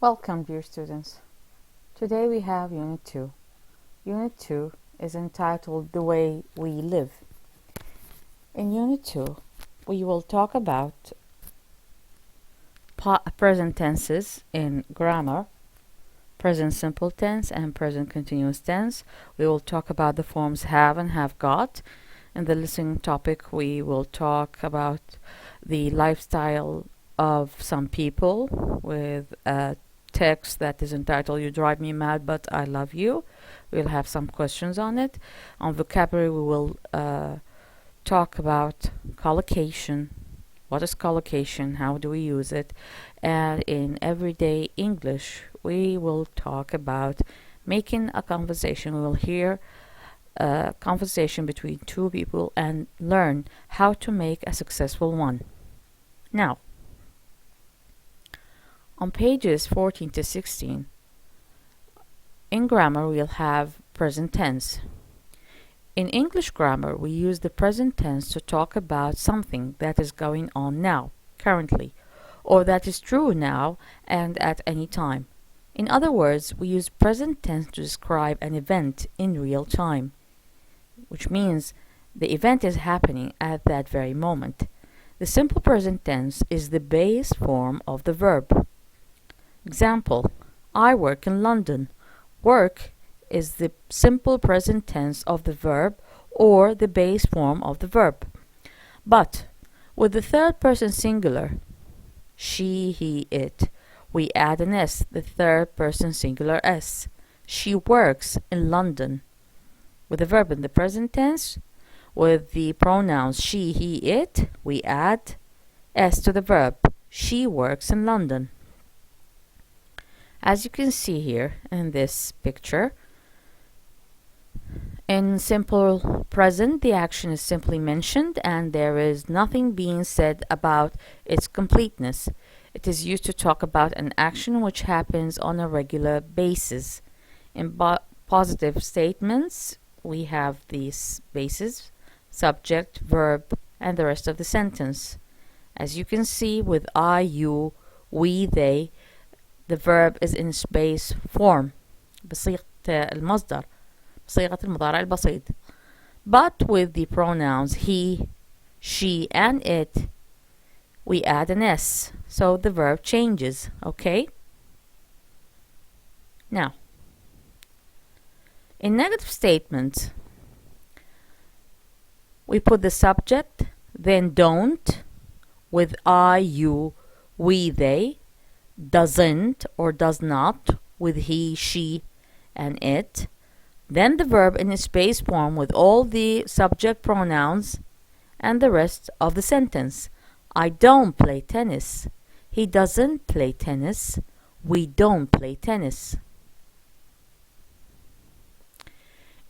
Welcome, dear students. Today we have Unit 2. Unit 2 is entitled The Way We Live. In Unit 2, we will talk about present tenses in grammar, present simple tense and present continuous tense. We will talk about the forms have and have got. In the listening topic, we will talk about the lifestyle of some people with a text that is entitled "You Drive Me Mad But I Love You." We'll have some questions on it. On vocabulary, we will talk about collocation. What is collocation? How do we use it? And in everyday English, we will talk about making a conversation. We will hear a conversation between two people and learn how to make a successful one. Now, on pages 14 to 16, in grammar we'll have present tense. In English grammar, we use the present tense to talk about something that is going on now, currently, or that is true now and at any time. In other words, we use present tense to describe an event in real time, which means the event is happening at that very moment. The simple present tense is the base form of the verb. Example, I work in London. Work is the simple present tense of the verb or the base form of the verb. But with the third person singular, she, he, it, we add an S, the third person singular S. She works in London. With the verb in the present tense, with the pronouns she, he, it, we add S to the verb. She works in London. As you can see here in this picture, in simple present, the action is simply mentioned and there is nothing being said about its completeness. It is used to talk about an action which happens on a regular basis. In positive statements, we have these bases: subject, verb, and the rest of the sentence. As you can see, with I, you, we, they, the verb is in space form بصيغة المصدر بصيغة المضارع البسيط. But with the pronouns he, she, and it, we add an S, so the verb changes. Okay? Now, in negative statements, we put the subject, then don't, with I, you, we, they, doesn't or does not with he, she, and it, then the verb in its base form with all the subject pronouns and the rest of the sentence. I don't play tennis. He doesn't play tennis. We don't play tennis.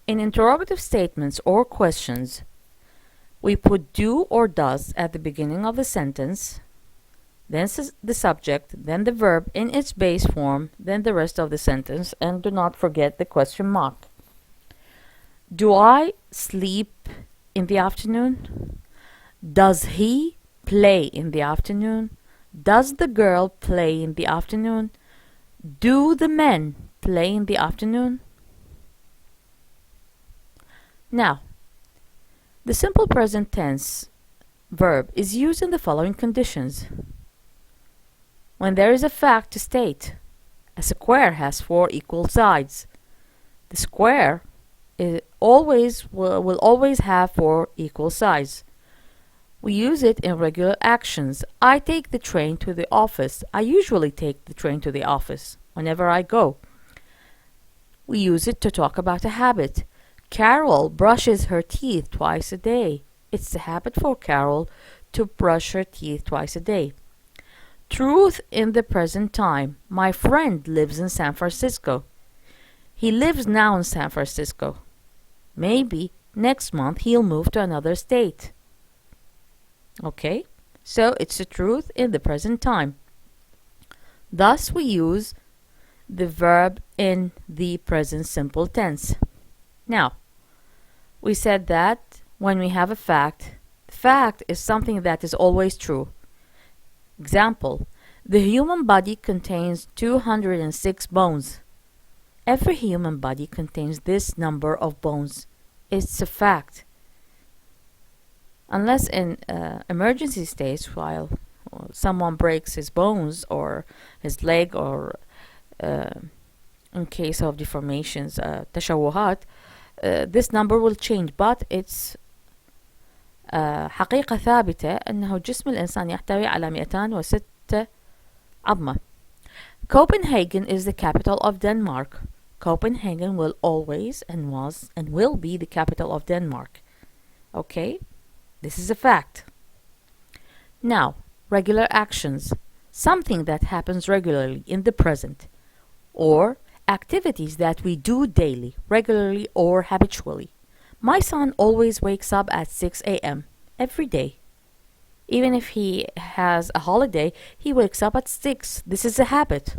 In interrogative statements or questions, we put do or does at the beginning of the sentence, then the subject, then the verb in its base form, then the rest of the sentence, and do not forget the question mark. Do I sleep in the afternoon? Does he play in the afternoon? Does the girl play in the afternoon? Do the men play in the afternoon? Now, the simple present tense verb is used in the following conditions. When there is a fact to state, a square has 4 equal sides. The square will always have 4 equal sides. We use it in regular actions. I take the train to the office. I usually take the train to the office whenever I go. We use it to talk about a habit. Carol brushes her teeth twice a day. It's a habit for Carol to brush her teeth twice a day. Truth in the present time. My friend lives in San Francisco. He lives now in San Francisco. Maybe next month he'll move to another state. Okay, so it's the truth in the present time. Thus we use the verb in the present simple tense. Now, we said that when we have a fact, the fact is something that is always true. Example, The human body contains 206 bones. Every human body contains this number of bones. It's a fact. Unless in emergency states, while someone breaks his bones or his leg, or in case of deformations, تشوهات, this number will change, but it's حقيقة ثابتة أنه جسم الإنسان يحتوي على 206 عظمة. Copenhagen is the capital of Denmark. Copenhagen will always and was and will be the capital of Denmark. Okay? This is a fact. Now, regular actions. Something that happens regularly in the present, or activities that we do daily, regularly or habitually. My son always wakes up at 6 a.m. every day. Even if he has a holiday, he wakes up at 6. This is a habit.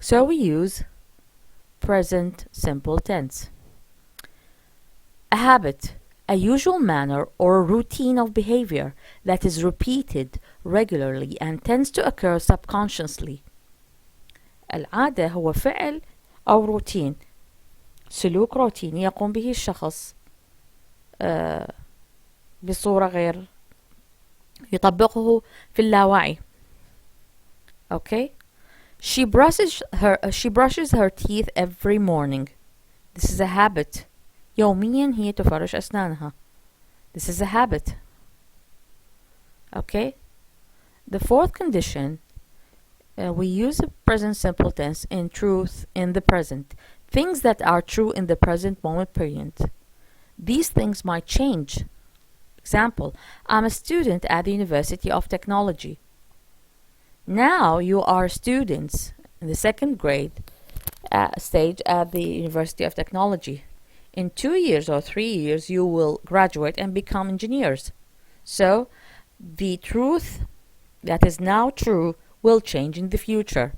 So we use present simple tense. A habit, a usual manner or a routine of behavior that is repeated regularly and tends to occur subconsciously. العادة هو فعل أو روتين، سلوك روتيني يقوم به الشخص بصورة غير يطبقه في اللاوعي. Okay? She brushes her teeth every morning. This is a habit. يوميا هي تفرش أسنانها. This is a habit. Okay? The fourth condition, we use the present simple tense in truth in the present. Things that are true in the present moment period. These things might change. Example, I'm a student at the University of Technology. Now you are students in the second grade stage at the University of Technology. In 2 years or 3 years you will graduate and become engineers. So the truth that is now true will change in the future.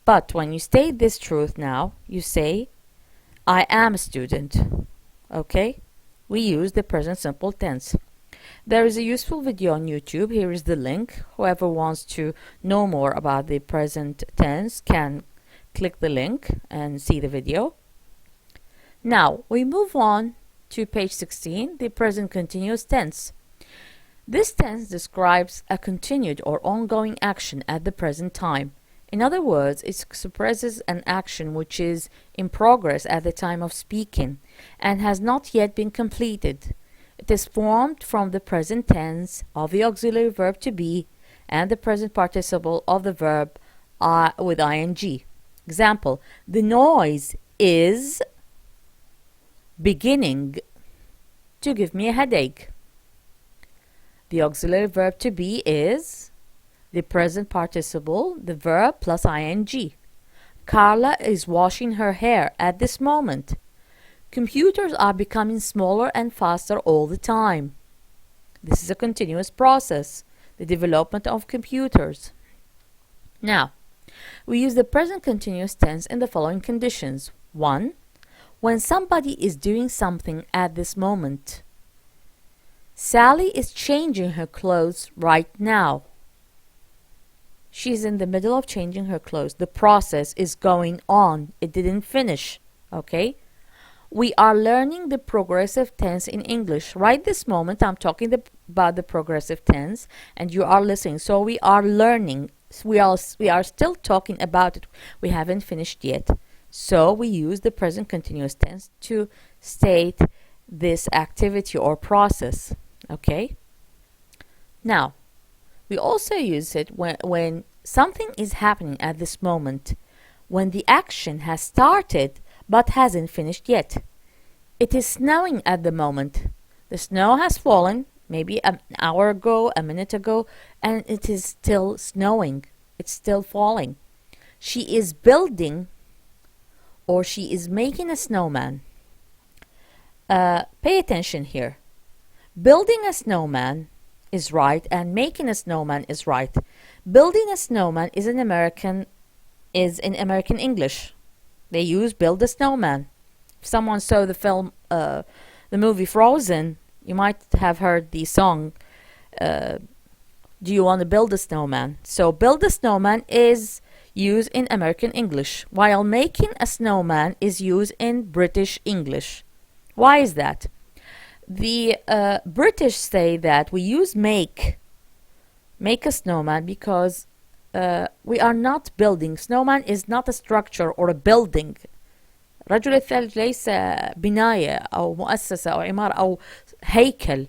But when you state this truth now, you say, I am a student. Okay? We use the present simple tense. There is a useful video on YouTube. Here is the link. Whoever wants to know more about the present tense can click the link and see the video. Now, we move on to page 16, the present continuous tense. This tense describes a continued or ongoing action at the present time. In other words, it expresses an action which is in progress at the time of speaking and has not yet been completed. It is formed from the present tense of the auxiliary verb to be and the present participle of the verb with ing. Example, the noise is beginning to give me a headache. The auxiliary verb to be is the present participle, the verb plus ing. Carla is washing her hair at this moment. Computers are becoming smaller and faster all the time. This is a continuous process, the development of computers. Now, we use the present continuous tense in the following conditions. 1. When somebody is doing something at this moment. Sally is changing her clothes right now. She's in the middle of changing her clothes. The process is going on. It didn't finish. Okay? We are learning the progressive tense in English. Right this moment, I'm talking about the progressive tense, and you are listening. So we are learning. We are still talking about it. We haven't finished yet. So we use the present continuous tense to state this activity or process. Okay? Now, we also use it when something is happening at this moment, when the action has started but hasn't finished yet. It is snowing at the moment. The snow has fallen maybe an hour ago, a minute ago, and it is still snowing. It's still falling. She is building or she is making a snowman. Pay attention here. Building a snowman is right and making a snowman is right. Building a snowman is in American English. They use build a snowman. If someone saw the film, the movie Frozen, you might have heard the song Do you want to build a snowman? So build a snowman is used in American English, while making a snowman is used in British English. Why is that? The British say that we use make a snowman because we are not building. Snowman is not a structure or a building. رجل الثلج ليس بناية أو مؤسسة أو عمارة أو هيكل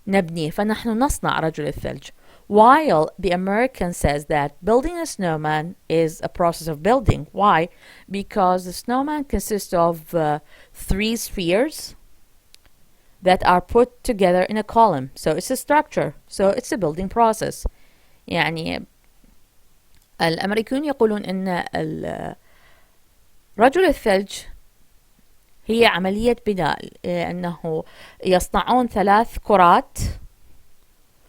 نبنيه، فنحن نصنع رجل الثلج. While the American says that building a snowman is a process of building. Why? Because the snowman consists of 3 spheres that are put together in a column. So it's a structure. So it's a building process. يعني الأمريكيون يقولون إن رجل الثلج هي عملية بناء، أنه يصنعون 3 كرات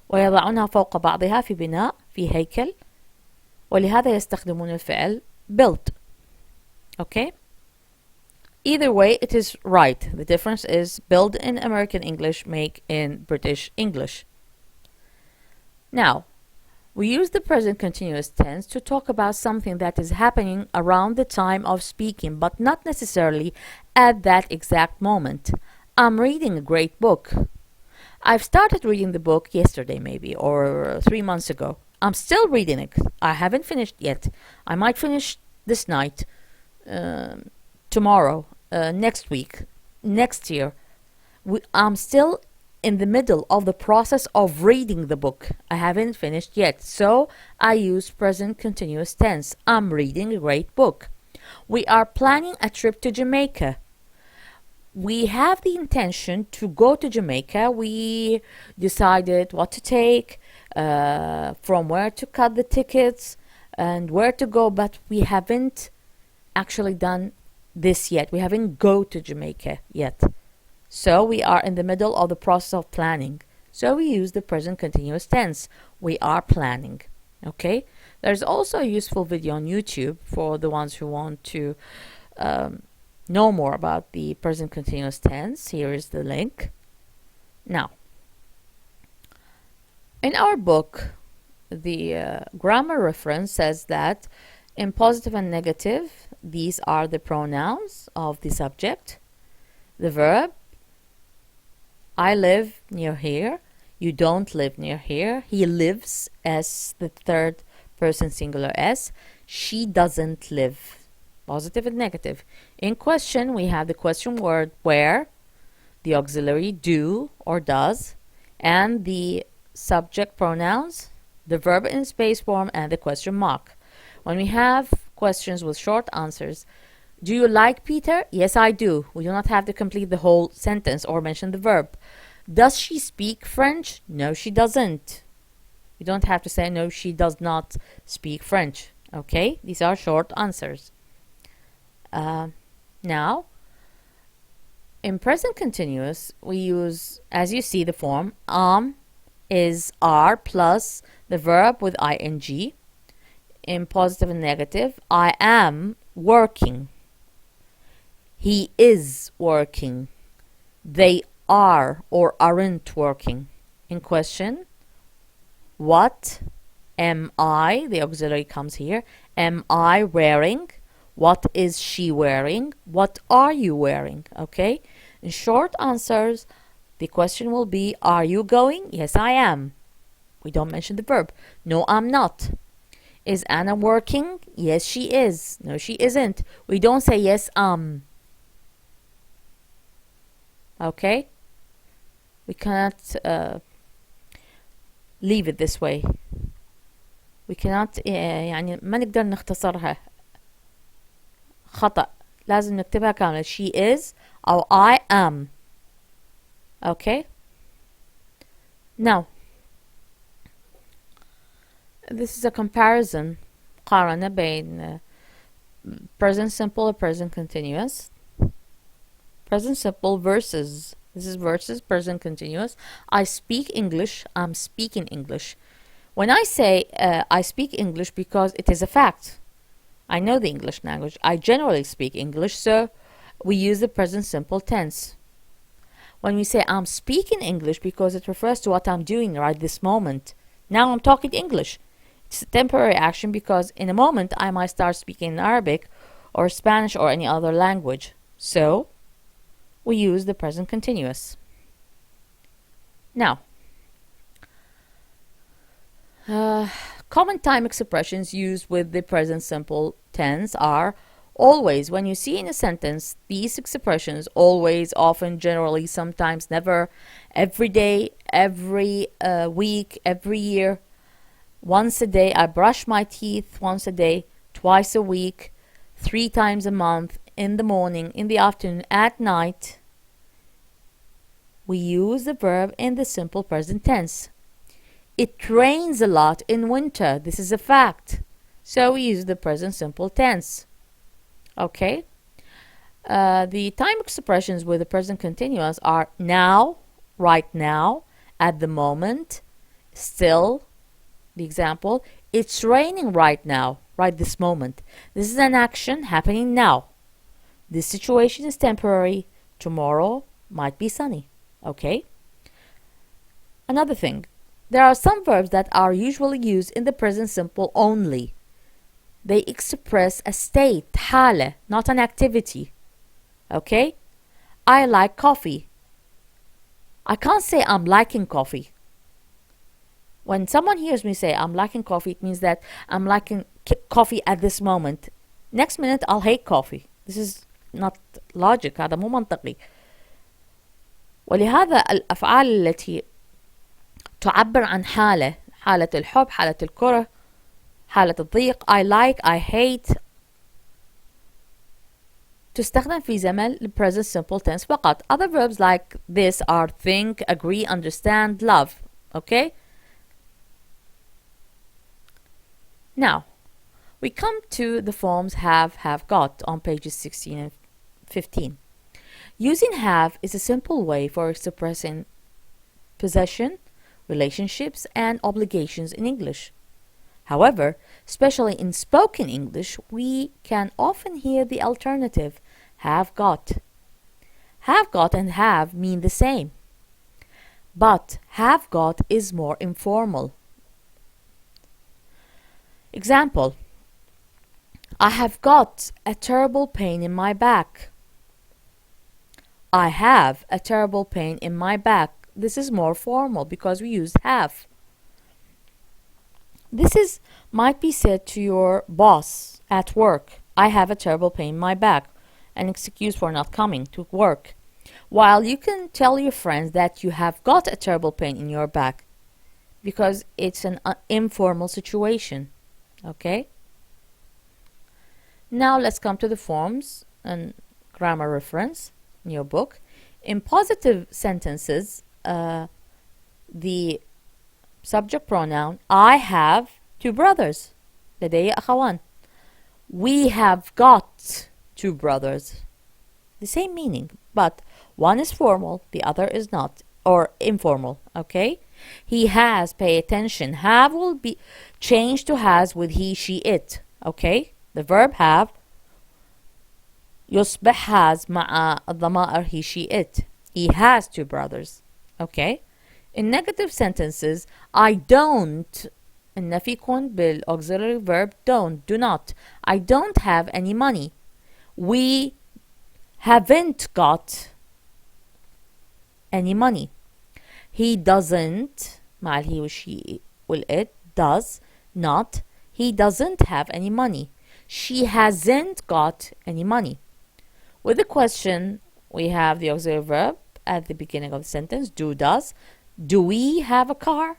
ويضعونها فوق بعضها في بناء في هيكل، ولهذا يستخدمون الفعل built. Okay? Either way, it is right. The difference is build in American English, make in British English. Now, we use the present continuous tense to talk about something that is happening around the time of speaking, but not necessarily at that exact moment. I'm reading a great book. I've started reading the book yesterday maybe, or 3 months ago. I'm still reading it. I haven't finished yet. I might finish this night, tomorrow, next week, next year. I'm still in the middle of the process of reading the book. I haven't finished yet, so I use present continuous tense. I'm reading a great book. We are planning a trip to Jamaica. We have the intention to go to Jamaica. We decided what to take, from where to cut the tickets, and where to go, but we haven't actually done this yet. We haven't go to Jamaica yet. So we are in the middle of the process of planning. So we use the present continuous tense. We are planning. Okay? There's also a useful video on YouTube for the ones who want to know more about the present continuous tense. Here is the link. Now, in our book, the grammar reference says that in positive and negative, these are the pronouns of the subject. The verb, I live near here. You don't live near here. He lives as the third person singular S. She doesn't live. Positive and negative. In question, we have the question word where, the auxiliary do or does, and the subject pronouns, the verb in space form, and the question mark. When we have questions with short answers, do you like Peter? Yes, I do. We do not have to complete the whole sentence or mention the verb. Does she speak French? No, she doesn't. You don't have to say no, she does not speak French. Okay, these are short answers. Now, in present continuous, we use, as you see, the form is are plus the verb with ing. In positive and negative, I am working. He is working. They are or aren't working. In question, what am I? The auxiliary comes here. Am I wearing? What is she wearing? What are you wearing? Okay? In short answers, the question will be, are you going? Yes, I am. We don't mention the verb. No, I'm not. Is Anna working? Yes, she is. No, she isn't. We don't say yes, Okay? We cannot leave it this way. We cannot يعني ما نقدر نختصرها. خطأ. لازم نكتبها كاملة. She is أو I am. Okay? Now, this is a comparison. مقارنة بين present simple and present continuous. Present simple versus, this is versus present continuous. I speak English. I'm speaking English. When I say I speak English because it is a fact. I know the English language. I generally speak English, so we use the present simple tense. When we say I'm speaking English because it refers to what I'm doing right this moment, Now I'm talking English. It's a temporary action because in a moment I might start speaking Arabic or Spanish or any other language. So we use the present continuous. Now, common time expressions used with the present simple tense are always. When you see in a sentence these expressions, always, often, generally, sometimes, never, every day, every week, every year, once a day, I brush my teeth once a day, twice a week, 3 times a month, in the morning, in the afternoon, at night, we use the verb in the simple present tense. It rains a lot in winter. This is a fact. So we use the present simple tense. Okay? The time expressions with the present continuous are now, right now, at the moment, still. The example, it's raining right now, right this moment. This is an action happening now. This situation is temporary. Tomorrow might be sunny. Okay? Another thing. There are some verbs that are usually used in the present simple only. They express a state, حالة, not an activity. Okay? I like coffee. I can't say I'm liking coffee. When someone hears me say I'm liking coffee, it means that I'm liking coffee at this moment. Next minute I'll hate coffee. This is not logic. هذا مو منطقي. ولهذا الأفعال التي تعبر عن حالة الحب، حالة الكره، حالة الضيق، I like, I hate، تستخدم في زمن present simple tense فقط. Other verbs like this are think, agree, understand, love. Okay? Now, we come to the forms have got on pages 16 and 15. Using have is a simple way for expressing possession, relationships, and obligations in English. However, especially in spoken English, we can often hear the alternative, have got. Have got and have mean the same, but have got is more informal. Example, I have got a terrible pain in my back. I have a terrible pain in my back. This is more formal because we use have. This might be said to your boss at work. I have a terrible pain in my back, an excuse for not coming to work. While you can tell your friends that you have got a terrible pain in your back because it's an informal situation. Okay? Now let's come to the forms and grammar reference in your book. In positive sentences, the subject pronoun I have 2 brothers. لدي أخوان. We have got 2 brothers. The same meaning, but one is formal, the other is not, or informal. Okay? He has, pay attention. Have will be changed to has with he, she, it. Okay? The verb have يصبح has مع الضمائر he, she, it. He has 2 brothers. Okay? In negative sentences, I don't النفي يكون بالauxiliary verb don't, do not. I don't have any money. We haven't got any money. He doesn't مع he والشي والit does not. He doesn't have any money. She hasn't got any money. With the question, we have the auxiliary verb at the beginning of the sentence, do, does. Do we have a car?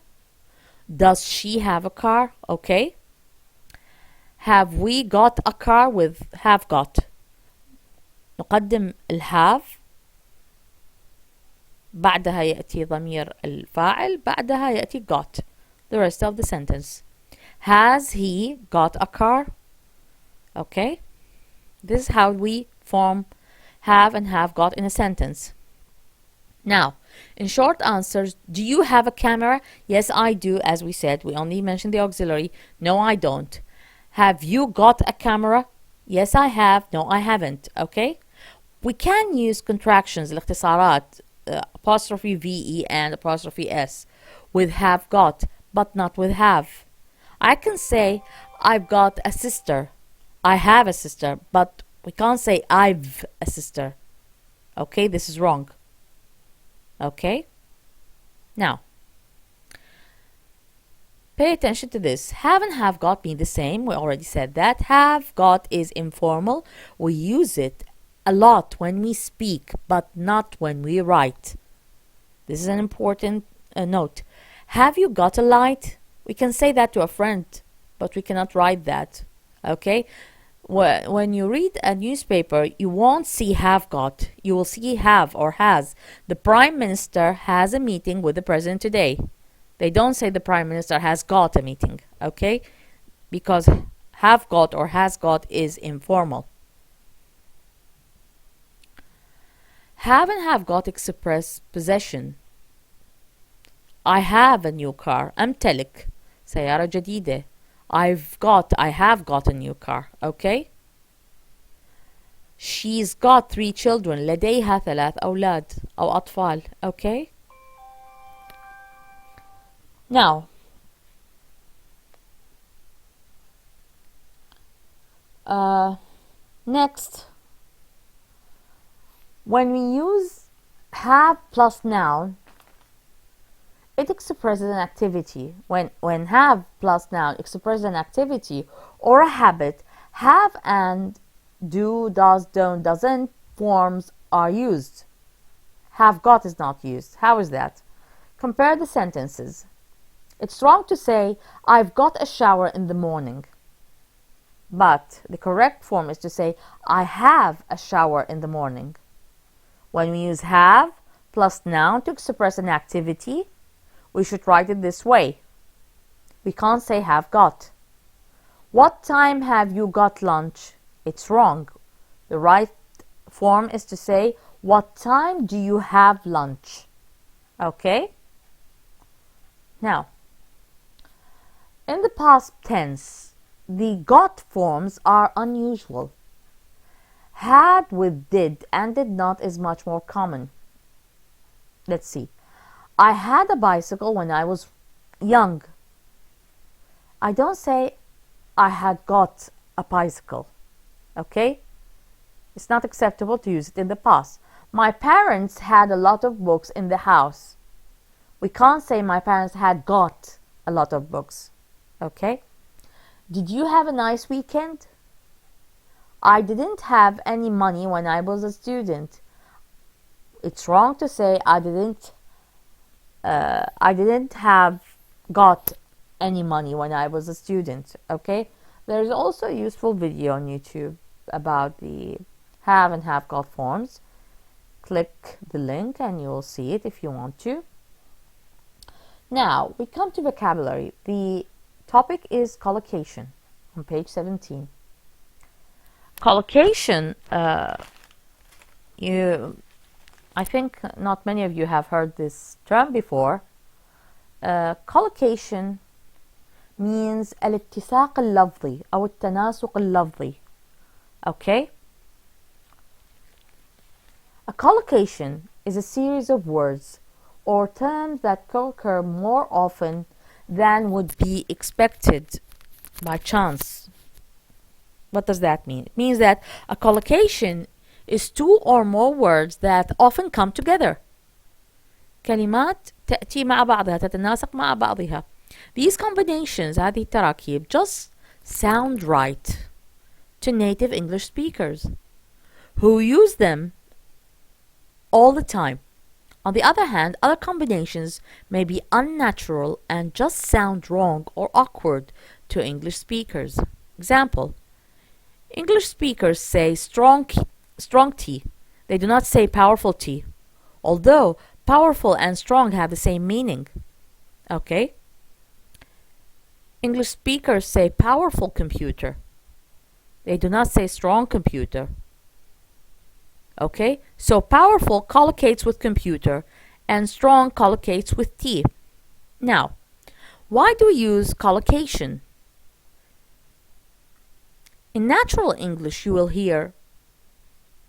Does she have a car? Okay. Have we got a car with have got? نقدم الهاف بعدها يأتي ضمير الفاعل بعدها يأتي got. The rest of the sentence. Has he got a car? Okay. This is how we form have and have got in a sentence. Now, in short answers, do you have a camera? Yes, I do. As we said, we only mentioned the auxiliary. No, I don't. Have you got a camera? Yes, I have. No, I haven't. Okay? We can use contractions, الاختصارات, apostrophe VE and apostrophe S with have got, but not with have. I can say I've got a sister. I have a sister, but we can't say I've a sister. Okay, this is wrong. Okay? Now, pay attention to this. Have and have got mean the same. We already said that. Have got is informal. We use it a lot when we speak, but not when we write. This is an important note. Have you got a light? We can say that to a friend, but we cannot write that. Okay? When you read a newspaper, you won't see have got. You will see have or has. The Prime Minister has a meeting with the President today. They don't say the Prime Minister has got a meeting, okay? Because have got or has got is informal. Have and have got express possession. I have a new car. أمتلك سيارة جديدة. I have got a new car, okay? She's got 3 children. لديها 3 أولاد أو أطفال, okay? Now, next, when we use have plus noun, it expresses an activity. When have plus noun expresses an activity or a habit, have and do, does, don't, doesn't forms are used. Have got is not used. How is that? Compare the sentences. It's wrong to say, I've got a shower in the morning. But the correct form is to say, I have a shower in the morning. When we use have plus noun to express an activity, we should write it this way. We can't say have got. What time have you got lunch? It's wrong. The right form is to say, what time do you have lunch? Okay? Now, in the past tense, the got forms are unusual. Had with did and did not is much more common. Let's see. I had a bicycle when I was young. I don't say I had got a bicycle. Okay? It's not acceptable to use it in the past. My parents had a lot of books in the house. We can't say my parents had got a lot of books. Okay? Did you have a nice weekend? I didn't have any money when I was a student. It's wrong to say I didn't have got any money when I was a student. Okay? There's also a useful video on YouTube about the have and have got forms. Click the link and you'll see it if you want to. Now we come to vocabulary. The topic is collocation on page 17. Collocation, I think not many of you have heard this term before. Collocation means الاتساق اللفظي أو التناسق اللفظي. Okay? A collocation is a series of words or terms that occur more often than would be expected by chance. What does that mean? It means that a collocation is 2 or more words that often come together. كلمات تأتي مع بعضها تتناسق مع بعضها. These combinations, هذه التراكيب, just sound right to native English speakers who use them all the time. On the other hand, other combinations may be unnatural and just sound wrong or awkward to English speakers. Example, English speakers say strong tea. They do not say powerful tea, although powerful and strong have the same meaning. Okay? English speakers say powerful computer. They do not say strong computer. Okay? So powerful collocates with computer and strong collocates with tea. Now, why do we use collocation? In natural English, you will hear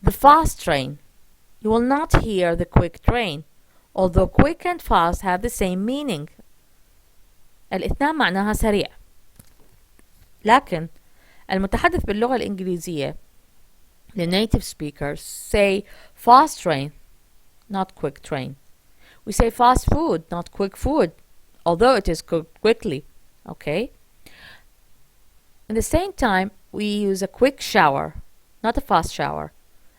the fast train. You will not hear the quick train, although quick and fast have the same meaning. الإثنان معناها سريع، لكن المتحدث باللغة الإنجليزية the native speakers say fast train, not quick train. We say fast food, not quick food, although it is cooked quickly. Okay? In the same time, we use a quick shower, not a fast shower,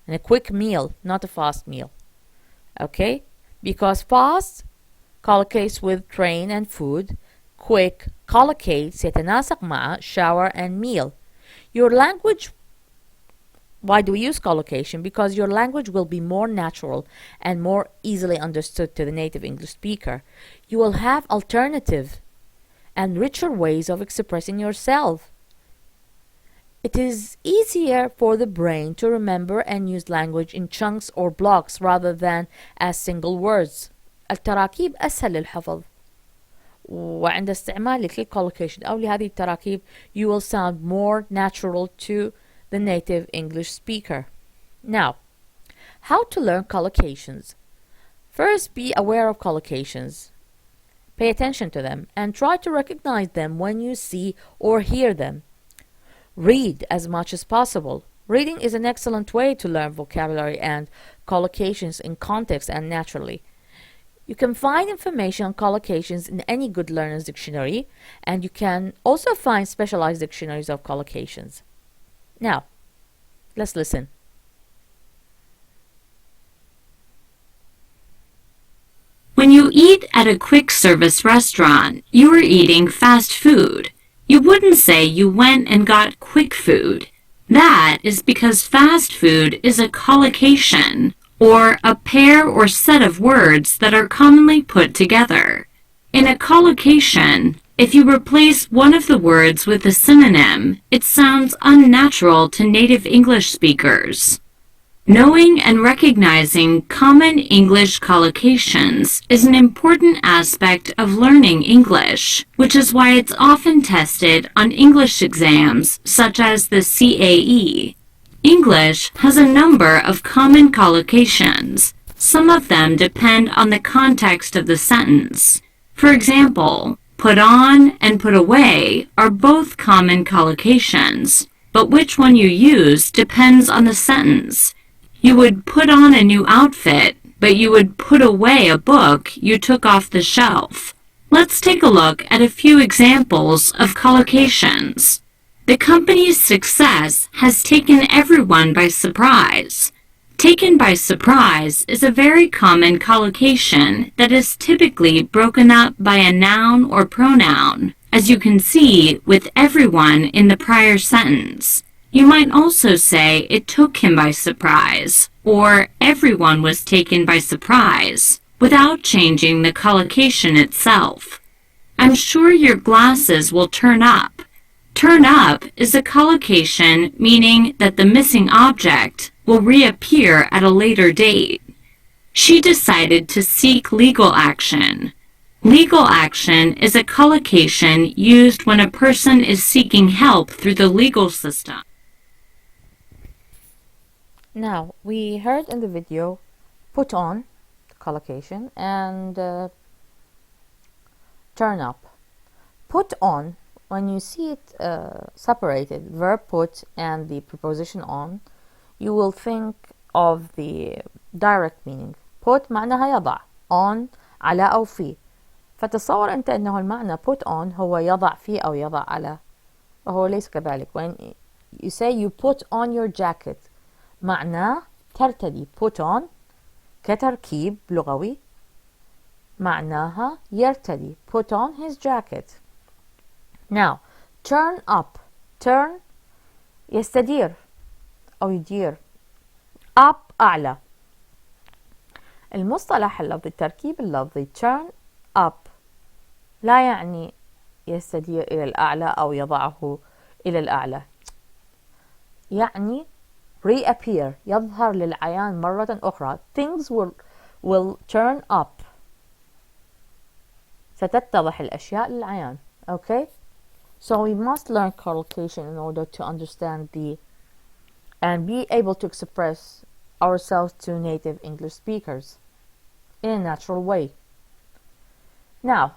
and a quick meal, not a fast meal. Okay? Because fast collocates with train and food, quick collocates يتناسق مع shower and meal. Your language, why do we use collocation? Because your language will be more natural and more easily understood to the native English speaker. You will have alternative and richer ways of expressing yourself. It is easier for the brain to remember and use language in chunks or blocks rather than as single words. التراكيب أسهل للحفظ، وعند استعمالك للcollocation أو لهذه التراكيب you will sound more natural to the native English speaker. Now, how to learn collocations? First, be aware of collocations. Pay attention to them and try to recognize them when you see or hear them. Read as much as possible. Reading is an excellent way to learn vocabulary and collocations in context and naturally. You can find information on collocations in any good learner's dictionary, and you can also find specialized dictionaries of collocations. Now, let's listen. When you eat at a quick service restaurant, you are eating fast food. You wouldn't say you went and got quick food. That is because fast food is a collocation, or a pair or set of words that are commonly put together. In a collocation, if you replace one of the words with a synonym, it sounds unnatural to native English speakers. Knowing and recognizing common English collocations is an important aspect of learning English, which is why it's often tested on English exams such as the CAE. English has a number of common collocations. Some of them depend on the context of the sentence. For example, put on and put away are both common collocations, but which one you use depends on the sentence. You would put on a new outfit, but you would put away a book you took off the shelf. Let's take a look at a few examples of collocations. The company's success has taken everyone by surprise. Taken by surprise is a very common collocation that is typically broken up by a noun or pronoun, as you can see with everyone in the prior sentence. You might also say it took him by surprise, or everyone was taken by surprise, without changing the collocation itself. I'm sure your glasses will turn up. Turn up is a collocation meaning that the missing object will reappear at a later date. She decided to seek legal action. Legal action is a collocation used when a person is seeking help through the legal system. Now, we heard in the video put on, collocation, and turn up. Put on, when you see it separated, verb put and the preposition on, you will think of the direct meaning. Put معناها يضع, on على أو في. فتصور أنت أنه المعنى put on هو يضع في أو يضع على، وهو ليس كذلك. When you say you put on your jacket, معناه ترتدي. put on كتركيب لغوي معناها يرتدي. put on his jacket. Now, turn up. turn يستدير أو يدير. up أعلى. المصطلح اللفظي، التركيب اللفظي turn up لا يعني يستدير إلى الأعلى أو يضعه إلى الأعلى، يعني reappear، يظهر للعيان مرة أخرى. things will turn up، ستتضح الأشياء للعيان. Okay, so we must learn collocation in order to understand and be able to express ourselves to native English speakers in a natural way. Now,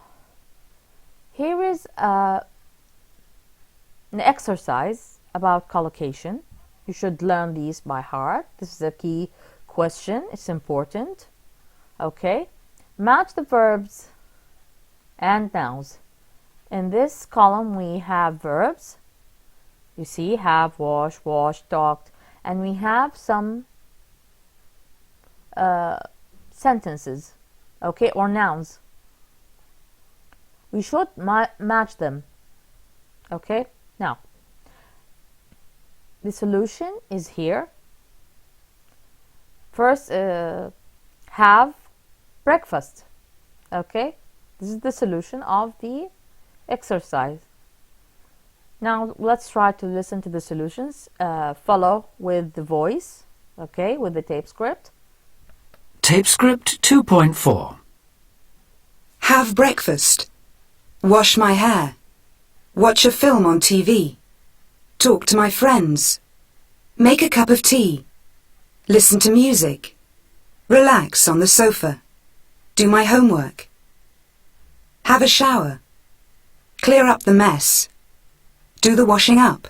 Here is an exercise about collocation. You should learn these by heart. This is a key question. It's important. Okay. Match the verbs and nouns. In this column we have verbs. You see, have, wash, washed, talked, and we have some sentences, okay, or nouns. We should match them. Okay, now the solution is here. First, have breakfast. Okay, this is the solution of the exercise. Now let's try to listen to the solutions. Follow with the voice, okay, with the tape script. Tape script 2.4. Have breakfast. Wash my hair. Watch a film on TV. Talk to my friends. Make a cup of tea. Listen to music. Relax on the sofa. Do my homework. Have a shower. Clear up the mess. Do the washing up.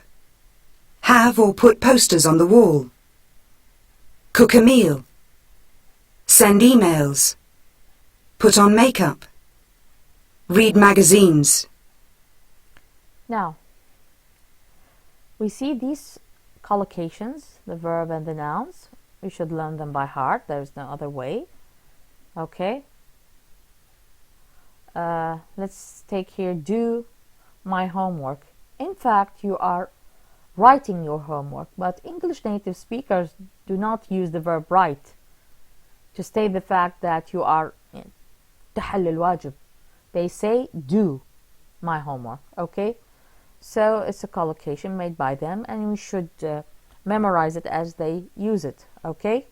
Have or put posters on the wall. Cook a meal. Send emails. Put on makeup. Read magazines. Now, we see these collocations, the verb and the nouns. We should learn them by heart. There's no other way. Okay. Let's take here, do my homework. In fact, you are writing your homework, but English native speakers do not use the verb write to state the fact that you are تحل الواجب. They say do my homework. Okay, so it's a collocation made by them, and we should memorize it as they use it. Okay,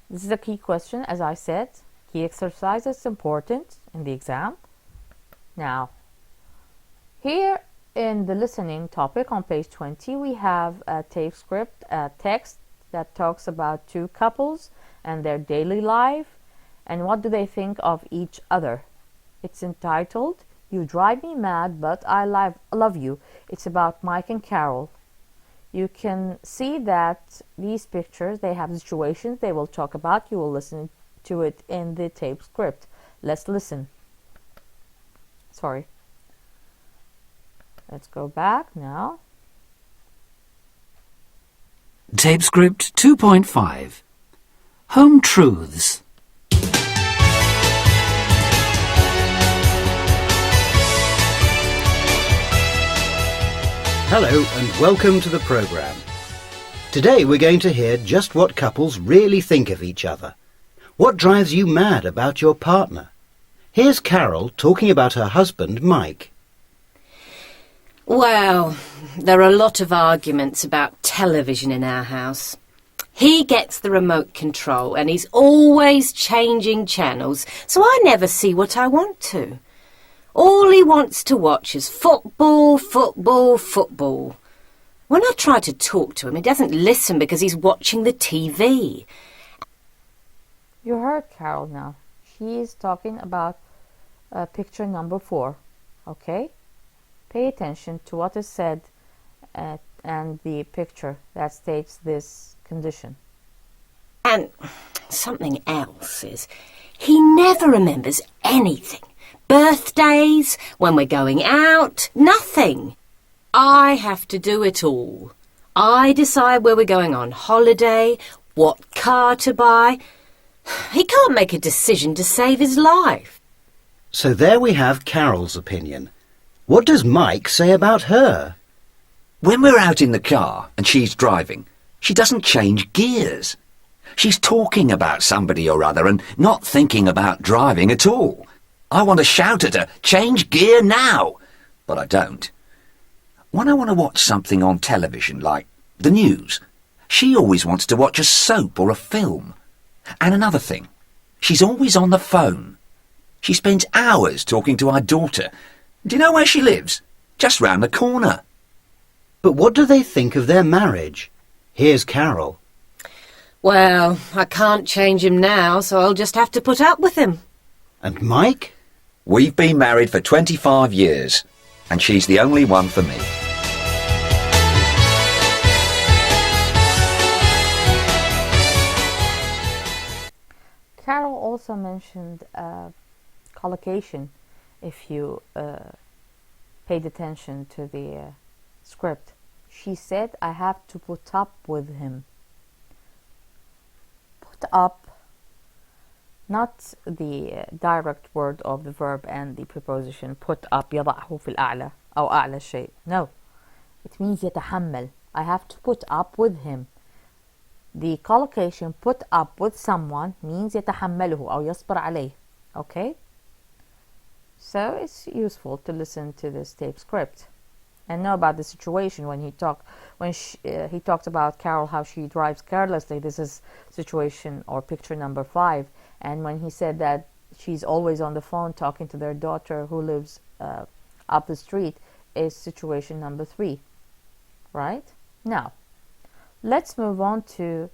this is a key question, as I said. Key exercise is important in the exam. Now, here in the listening topic on page 20, we have a tape script, a text that talks about two couples and their daily life and what do they think of each other. It's entitled, You Drive Me Mad, But I Love You. It's about Mike and Carol. You can see that these pictures, they have situations they will talk about. You will listen to it in the tape script. Let's listen. Sorry. Let's go back now. Tape script 2.5. Home truths. Hello and welcome to the programme. Today we're going to hear just what couples really think of each other. What drives you mad about your partner? Here's Carol talking about her husband, Mike. Well, there are a lot of arguments about television in our house. He gets the remote control and he's always changing channels, so I never see what I want to. All he wants to watch is football, football, football. When I try to talk to him, he doesn't listen because he's watching the TV. You heard Carol now. She is talking about picture number 4. Okay? Pay attention to what is said and the picture that states this condition. And something else is, he never remembers anything. Birthdays, when we're going out, nothing. I have to do it all. I decide where we're going on holiday, what car to buy. He can't make a decision to save his life. So there we have Carol's opinion. What does Mike say about her? When we're out in the car and she's driving, she doesn't change gears. She's talking about somebody or other and not thinking about driving at all. I want to shout at her, change gear now, but I don't. When I want to watch something on television, like the news, she always wants to watch a soap or a film. And another thing, she's always on the phone. She spends hours talking to our daughter. Do you know where she lives? Just round the corner. But what do they think of their marriage? Here's Carol. Well, I can't change him now, so I'll just have to put up with him. And Mike? We've been married for 25 years, and she's the only one for me. Carol also mentioned collocation, if you paid attention to the script. She said, I have to put up with him. Put up, not the direct word of the verb and the preposition put up يضعه في الأعلى أو أعلى شيء. No, it means يتحمل. I have to put up with him. The collocation put up with someone means يتحمله أو يصبر عليه. Okay? So it's useful to listen to this tape script and know about the situation when he talked about Carol, how she drives carelessly. This is situation or picture number 5. And when he said that she's always on the phone talking to their daughter who lives up the street, is situation number 3. Right? Now, let's move on to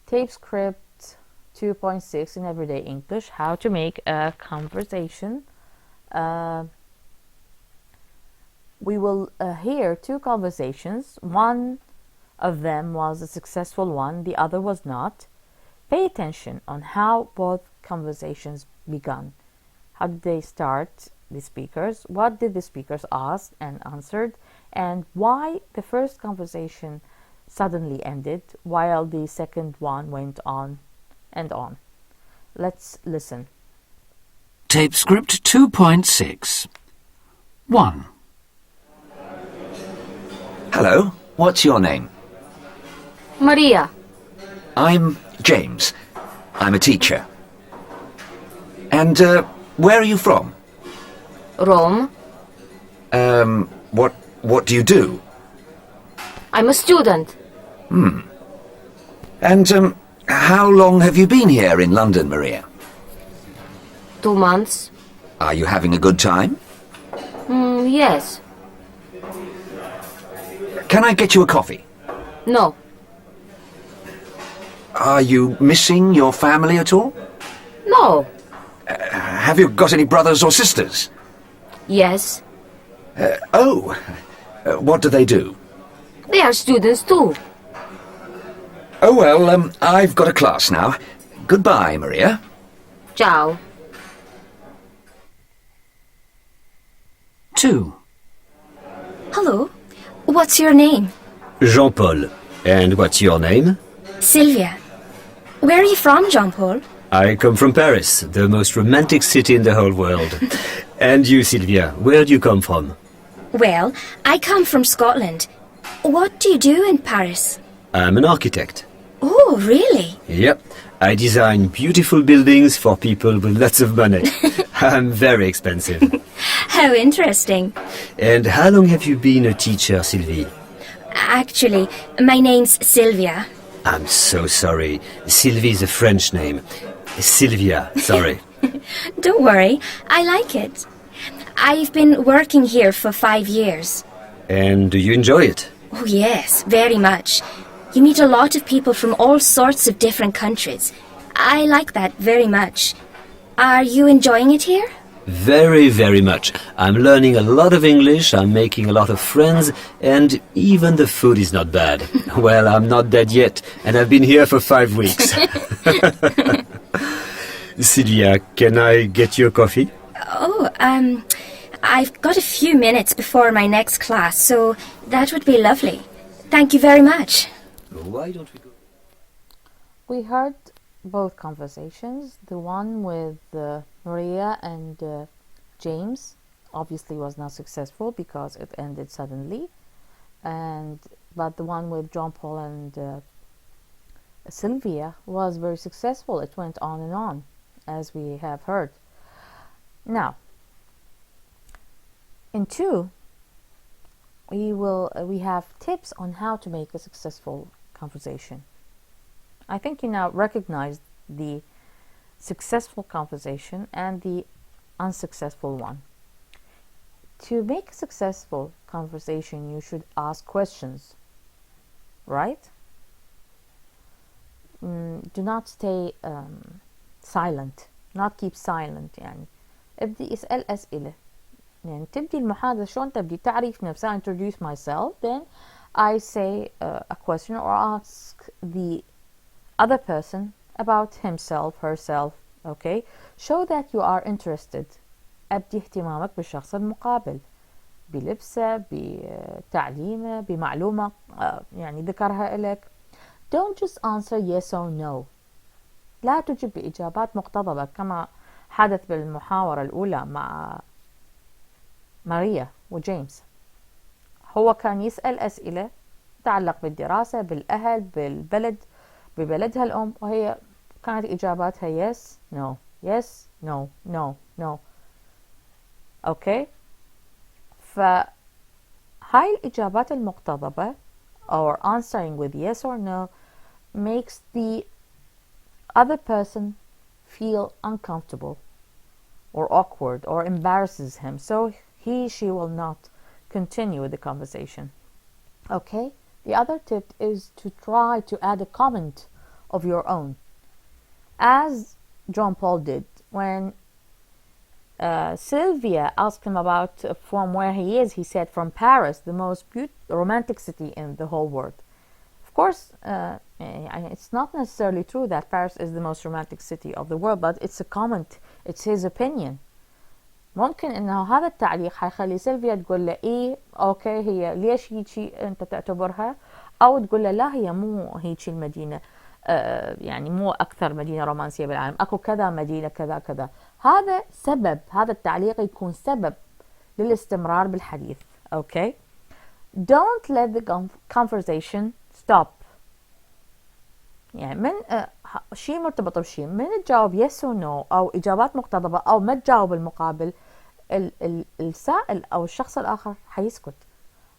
tape script 2.6 in everyday English, how to make a conversation. We will hear 2 conversations. One of them was a successful one, the other was not. Pay attention on how both conversations began. How did they start, the speakers? What did the speakers ask and answered? And why the first conversation suddenly ended while the second one went on and on. Let's listen. Tape script 2.6. 1. Hello, what's your name? Maria. I'm James. I'm a teacher. And, where are you from? Rome. What do you do? I'm a student. And, how long have you been here in London, Maria? 2 months. Are you having a good time? Yes. Can I get you a coffee? No. Are you missing your family at all? No. Have you got any brothers or sisters? Yes. What do they do? They are students too. Oh, well, I've got a class now. Goodbye, Maria. Ciao. 2. Hello. What's your name? Jean-Paul. And what's your name? Sylvia. Where are you from, Jean-Paul? I come from Paris, the most romantic city in the whole world. And you, Sylvia, where do you come from? Well, I come from Scotland. What do you do in Paris? I'm an architect. Oh, really? Yep. I design beautiful buildings for people with lots of money. I'm very expensive. How interesting. And how long have you been a teacher, Sylvie? Actually, my name's Sylvia. I'm so sorry. Sylvie is a French name. Sylvia, sorry. Don't worry, I like it. I've been working here for 5 years. And do you enjoy it? Oh, yes, very much. You meet a lot of people from all sorts of different countries. I like that very much. Are you enjoying it here? Very, very much. I'm learning a lot of English, I'm making a lot of friends, and even the food is not bad. Well, I'm not dead yet, and I've been here for 5 weeks. Sylvia, can I get you a coffee? Oh, I've got a few minutes before my next class, so that would be lovely. Thank you very much. Why don't we go? We heard both conversations. The one with Maria and James obviously was not successful because it ended suddenly, but the one with Jean-Paul and Sylvia was very successful. It went on and on, as we have heard. Now, in 2, we have tips on how to make a successful conversation. I think you now recognize the successful conversation and the unsuccessful one. To make a successful conversation, you should ask questions, right? Do not stay silent, not keep silent, and ابدي اسأل أسئلة. يعني تبدي المحادثة شلون تبدي تعريف نفسها. introduce myself, then I say a question or ask the other person about himself, herself. Okay, show that you are interested. أبدي اهتمامك بالشخص المقابل بلبسه، بتعليمه، بمعلومة يعني ذكرها لك. Don't just answer yes or no. لا تجب بإجابات مقتضبة كما حدث بالمحاورة الأولى مع ماريا وجيمس. هو كان يسأل أسئلة تتعلق بالدراسة، بالأهل، بالبلد، ببلدها الأم، وهي كانت إجاباتها yes, no, yes, no, no, no. أوكي؟ فهاي الإجابات المقتضبة or answering with yes or no makes the other person feel uncomfortable or awkward or embarrasses him, so she will not continue with the conversation. Okay, the other tip is to try to add a comment of your own, as John Paul did when Sylvia asked him about from where he is. He said from Paris, the most romantic city in the whole world. Of course, it's not necessarily true that Paris is the most romantic city of the world, but it's a comment, it's his opinion. ممكن انه هذا التعليق حيخلي سيلفيا تقول له ايه اوكي هي ليش هيجي انت تعتبرها، او تقول له لا هي مو هيجي المدينة يعني مو اكثر مدينة رومانسية بالعالم، اكو كذا مدينة كذا كذا. هذا سبب، هذا التعليق يكون سبب للاستمرار بالحديث. اوكي، don't let the conversation stop. يعني من شيء مرتبط بشيء، من تجاوب yes or no أو إجابات مقتضبة أو ما تجاوب المقابل، السائل أو الشخص الآخر حيسكت،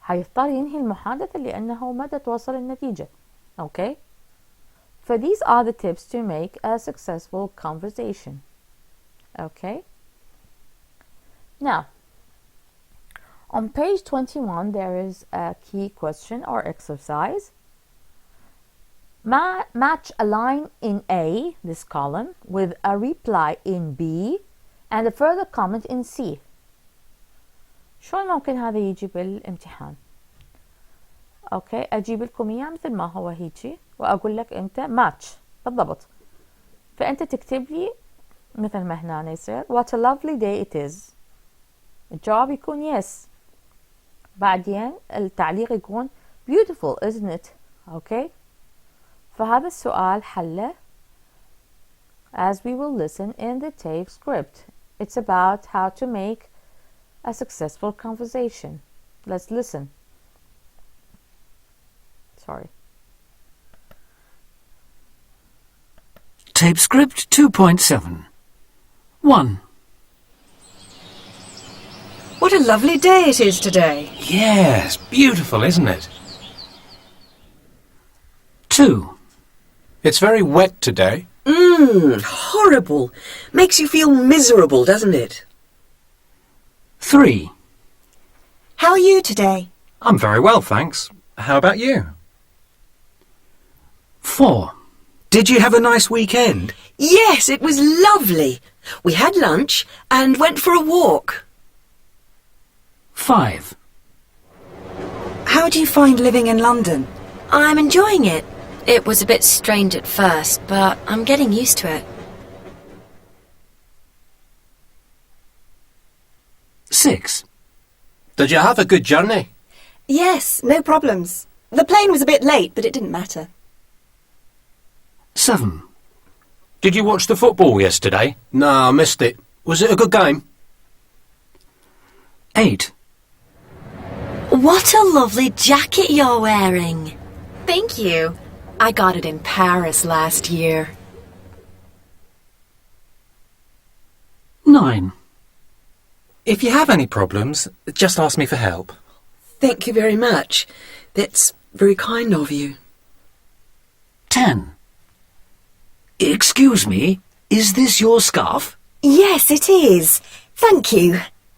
حيضطر ينهي المحادثة لأنه ما توصل النتيجة. Okay? So these are the tips to make a successful conversation. Okay? Now, on page 21 there is a key question or exercise. Match a line in A, this column, with a reply in B and a further comment in C. شلون ممكن هذا يجي بالامتحان؟ اوكي، اجيب لكم اياه مثل ما هو هيجي واقول لك انت ماتش بالضبط. فانت تكتب لي مثل ما هنا يصير what a lovely day it is. الجواب يكون yes. بعدين التعليق يكون beautiful isn't it. اوكي، فهذا السؤال حله as we will listen in the tape script. It's about how to make a successful conversation. Let's listen. Sorry. Tape script 2.7. 1. What a lovely day it is today. Yes, beautiful, isn't it? 2. It's very wet today. Horrible. Makes you feel miserable, doesn't it? 3. How are you today? I'm very well, thanks. How about you? 4. Did you have a nice weekend? Yes, it was lovely. We had lunch and went for a walk. 5. How do you find living in London? I'm enjoying it. It was a bit strange at first, but I'm getting used to it. 6. Did you have a good journey? Yes, no problems. The plane was a bit late, but it didn't matter. 7. Did you watch the football yesterday? No, I missed it. Was it a good game? 8. What a lovely jacket you're wearing. Thank you. I got it in Paris last year. 9. If you have any problems, just ask me for help. Thank you very much. That's very kind of you. 10. Excuse me, is this your scarf? Yes, it is. Thank you.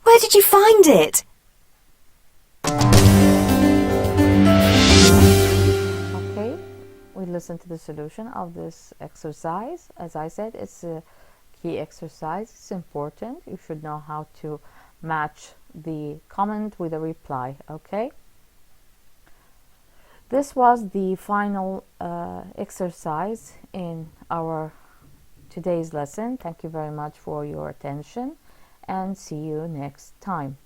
Where did you find it? Okay, we listen to the solution of this exercise. As I said, it's a key exercise. It's important. You should know how to match the comment with a reply, okay? This was the final exercise in our today's lesson. Thank you very much for your attention and see you next time.